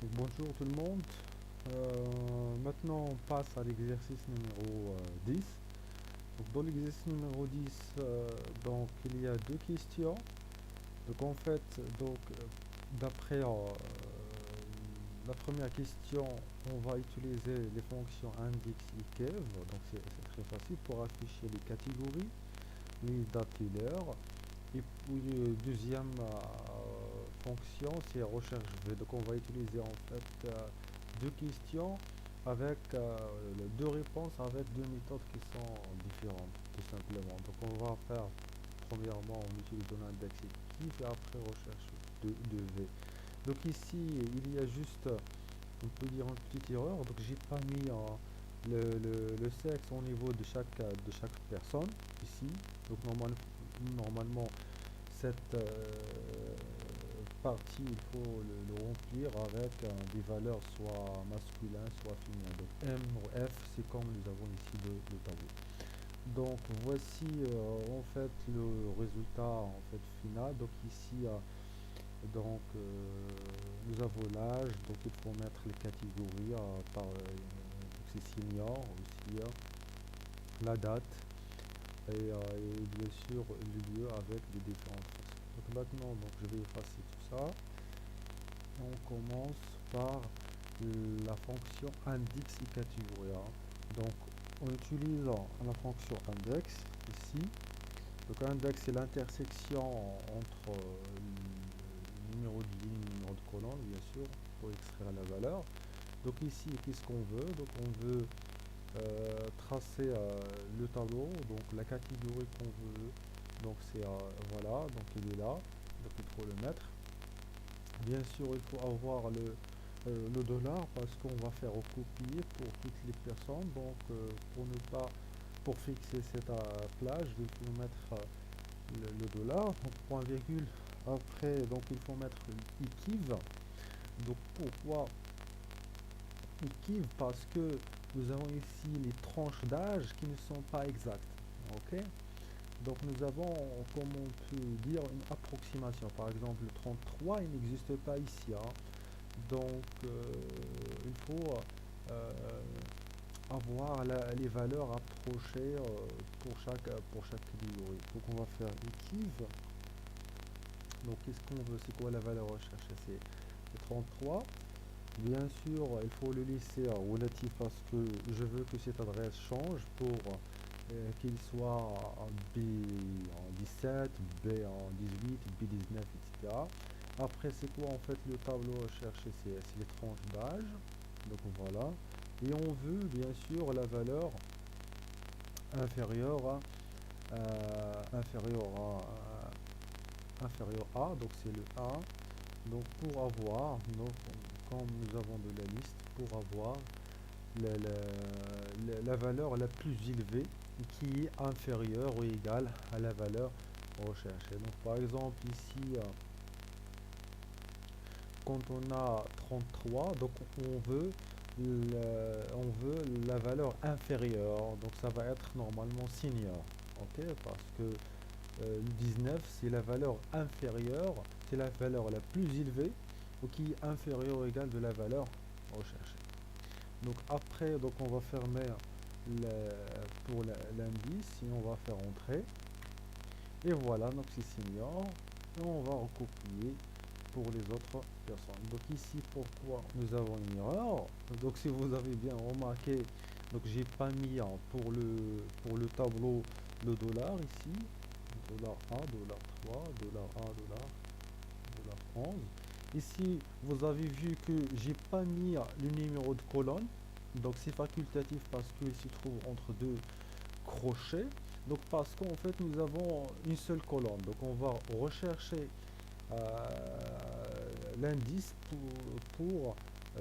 Donc, bonjour tout le monde. Maintenant, on passe à l'exercice numéro 10. Donc, dans l'exercice numéro 10, il y a deux questions. Donc, en fait, d'après la première question, on va utiliser les fonctions index et kev. Donc, c'est très facile pour afficher les catégories, les datailleurs. Et puis, deuxième fonction, c'est recherche V. Donc, on va utiliser en fait deux questions avec deux réponses avec deux méthodes qui sont différentes, tout simplement. Donc, on va faire premièrement en utilisant l'index actif et après recherche de V. Donc, ici, il y a juste, on peut dire, une petite erreur. Donc, j'ai pas mis le sexe au niveau de chaque personne ici. Donc, normalement, cette partie, il faut le remplir avec des valeurs soit masculines, soit féminines. Donc M ou F, c'est comme nous avons ici le tableau. Donc voici en fait le résultat en fait final. Donc ici, nous avons l'âge. Donc il faut mettre les catégories donc c'est senior aussi, la date et bien sûr le lieu avec les différentes façons. Donc maintenant, je vais effacer tout ça. On commence par la fonction index et catégorie. Donc en utilisant la fonction index ici, donc index c'est l'intersection entre le numéro de ligne et le numéro de colonne, bien sûr, pour extraire la valeur. Donc ici, qu'est-ce qu'on veut? Donc on veut tracer le tableau, donc la catégorie qu'on veut. Donc c'est voilà, donc il est là, donc il faut le mettre. Bien sûr, il faut avoir le dollar parce qu'on va faire recopier pour toutes les personnes. Donc pour ne pas pour fixer cette plage, il faut mettre le dollar. Donc point virgule. Après, donc il faut mettre l'équive. Donc pourquoi équive? Parce que nous avons ici les tranches d'âge qui ne sont pas exactes. Ok? Donc nous avons, comme on peut dire, une approximation. Par exemple, le 33, il n'existe pas ici. Donc il faut avoir les valeurs approchées pour chaque catégorie. Donc on va faire équive. Donc qu'est-ce qu'on veut? C'est quoi la valeur recherchée? C'est 33. Bien sûr, il faut le laisser relatif parce que je veux que cette adresse change pour qu'il soit en B17, B18, B19, etc. Après, c'est quoi en fait le tableau recherché? C'est les tranches d'âge. Donc voilà. Et on veut bien sûr la valeur inférieure inférieure à, donc c'est le 1. Donc pour avoir, donc, comme nous avons de la liste, pour avoir la valeur la plus élevée qui est inférieure ou égale à la valeur recherchée. Donc par exemple ici, quand on a 33, donc on veut la valeur inférieure, donc ça va être normalement senior, ok, parce que le 19 c'est la valeur inférieure, c'est la valeur la plus élevée ou qui est inférieure ou égale de la valeur recherchée. Donc après, donc on va fermer pour l'indice et on va faire entrer. Et voilà, donc c'est senior. Et on va recopier pour les autres personnes. Donc ici, pourquoi nous avons une erreur? Donc si vous avez bien remarqué, donc j'ai pas mis pour le tableau le dollar ici. Dollar $1, dollar $3, dollar $1, dollar $11. Ici, vous avez vu que j'ai pas mis le numéro de colonne. Donc c'est facultatif parce qu'il se trouve entre deux crochets. Donc parce qu'en fait nous avons une seule colonne. Donc on va rechercher l'indice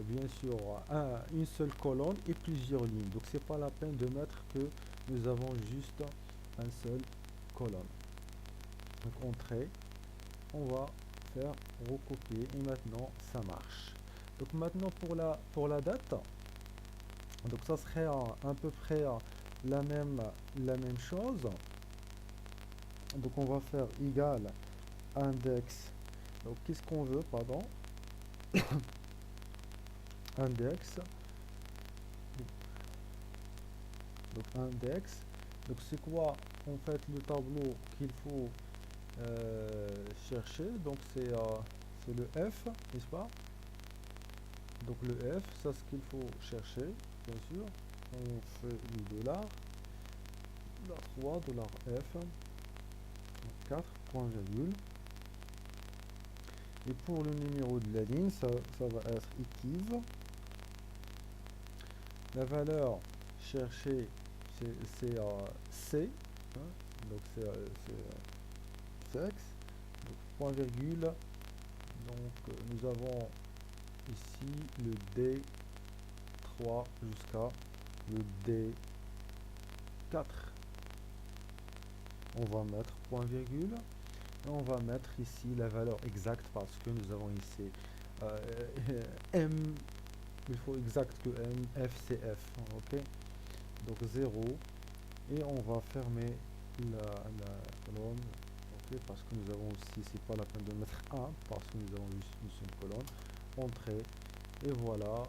bien sûr une seule colonne et plusieurs lignes. Donc c'est pas la peine de mettre que nous avons juste un seul colonne. Donc entrée, on va faire recopier et maintenant ça marche. Donc maintenant pour la date, donc ça serait à peu près la même chose. Donc on va faire égal index. Donc qu'est-ce qu'on veut, pardon? index. Donc index. Donc c'est quoi en fait le tableau qu'il faut chercher? Donc c'est le F, n'est-ce pas? Donc le F, ça ce qu'il faut chercher, bien sûr. On fait le dollar, $3, $F, 4, point virgule. Et pour le numéro de la ligne, ça va être equiv. La valeur cherchée, c'est C, hein, donc c'est sexe, donc point virgule. Donc nous avons ici le D3 jusqu'à le D4. On va mettre point virgule et on va mettre ici la valeur exacte parce que nous avons ici M, il faut exact que M, F c'est F, ok, donc 0 et on va fermer la colonne, ok, parce que nous avons aussi, c'est pas la peine de mettre 1 parce que nous avons juste une seule colonne, entrée et voilà.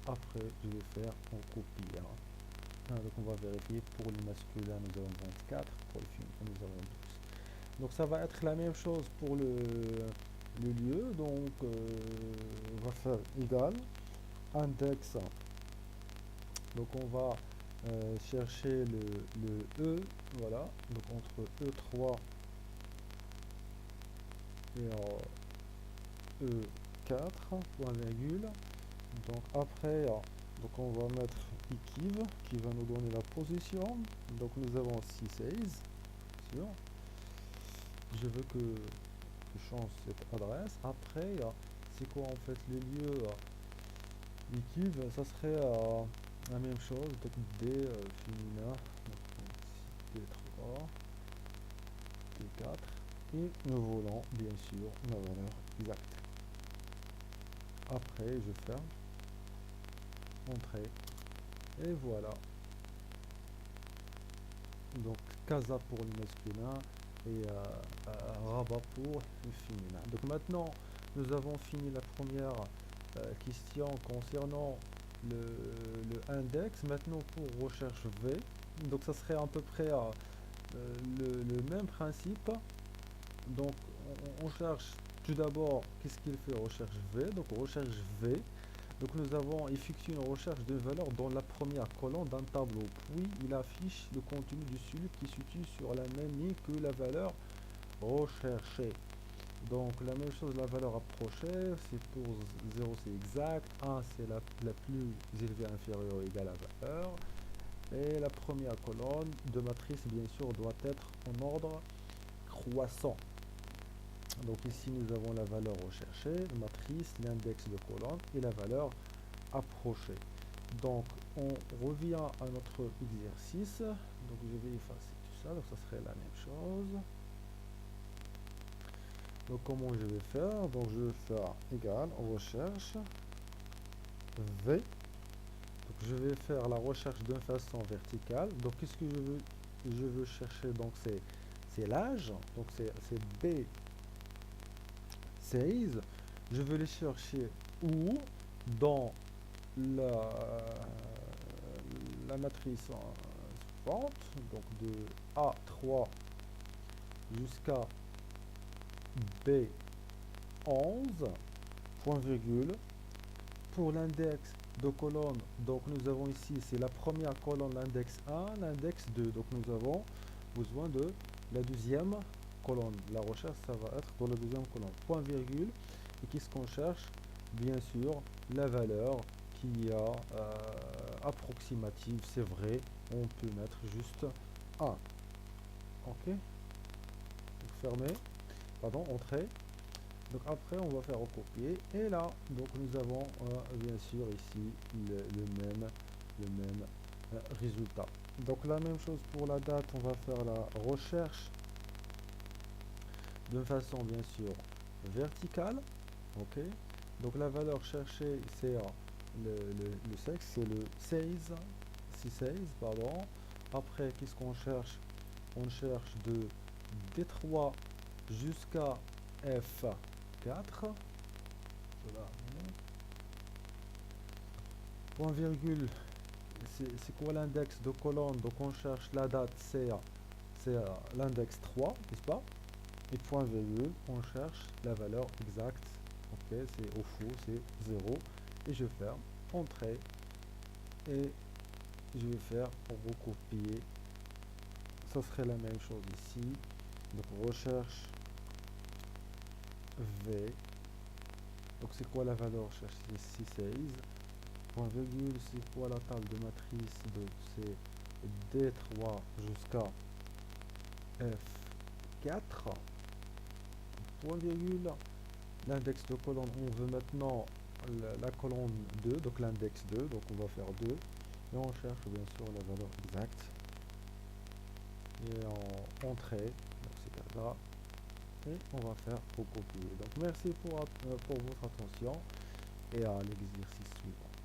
Après je vais faire en copie, hein. Donc on va vérifier pour les masculins nous avons 24, pour les féminins nous avons 12. Donc ça va être la même chose pour le lieu, donc on va faire égal index, donc on va chercher le E, voilà, donc entre E3 et E4, point virgule, donc après donc on va mettre equiv qui va nous donner la position, donc nous avons 616, sûr, je veux que je change cette adresse. Après c'est quoi en fait les lieux equiv, ça serait la même chose, donc D féminin, D3, D4, et nous voulons bien sûr la valeur exacte. Après je ferme, entrée, et voilà. Donc casa pour le masculin et rabat pour le féminin. Donc maintenant nous avons fini la première question concernant le index. Maintenant pour recherche V, donc ça serait à peu près le même principe. Donc on cherche tout d'abord, qu'est-ce qu'il fait? Recherche V, donc recherche V. Donc nous avons effectué une recherche de valeur dans la première colonne d'un tableau, puis il affiche le contenu du celui qui se situe sur la même ligne que la valeur recherchée. Donc la même chose, la valeur approchée, c'est pour 0 c'est exact, 1 c'est la plus élevée inférieure ou égale à valeur, et la première colonne de matrice bien sûr doit être en ordre croissant. Donc ici nous avons la valeur recherchée, matrice, l'index de colonne et la valeur approchée. Donc on revient à notre exercice, donc je vais effacer tout ça, donc ça serait la même chose. Donc comment je vais faire? Donc je vais faire égal recherche V. Donc je vais faire la recherche de façon verticale. Donc qu'est-ce que je veux chercher? Donc c'est l'âge, donc c'est B16. Je veux les chercher où? Dans la matrice suivante, donc de A3 jusqu'à B11, point virgule. Pour l'index de colonne, donc nous avons ici, c'est la première colonne, l'index 1, l'index 2. Donc nous avons besoin de la deuxième colonne. La recherche, ça va être dans la deuxième colonne. Point virgule. Et qu'est-ce qu'on cherche? Bien sûr, la valeur qui a approximative, c'est vrai. On peut mettre juste 1. Ok. Donc, fermer. Pardon, entrée. Donc après on va faire recopier et là donc nous avons bien sûr ici le même résultat. Donc la même chose pour la date, on va faire la recherche de façon bien sûr verticale. Ok, donc la valeur cherchée c'est le sexe, c'est le 16 pardon. Après qu'est-ce qu'on cherche? On cherche de D3 jusqu'à F4. Voilà. Point virgule, c'est quoi l'index de colonne? Donc on cherche la date, c'est l'index 3, n'est-ce pas? Et point virgule, on cherche la valeur exacte. Ok, c'est au faux, c'est 0. Et je ferme, entrée. Et je vais faire recopier. Ça serait la même chose ici. Donc recherche V. Donc c'est quoi la valeur recherche ici? 16. Point virgule, c'est quoi la table de matrice? Donc c'est D3 jusqu'à F4. Point virgule. L'index de colonne, on veut maintenant la colonne 2, donc l'index 2, donc on va faire 2. Et on cherche bien sûr la valeur exacte. Et en entrée, donc c'est là. Et on va faire recopier. Donc merci pour votre attention et à l'exercice suivant.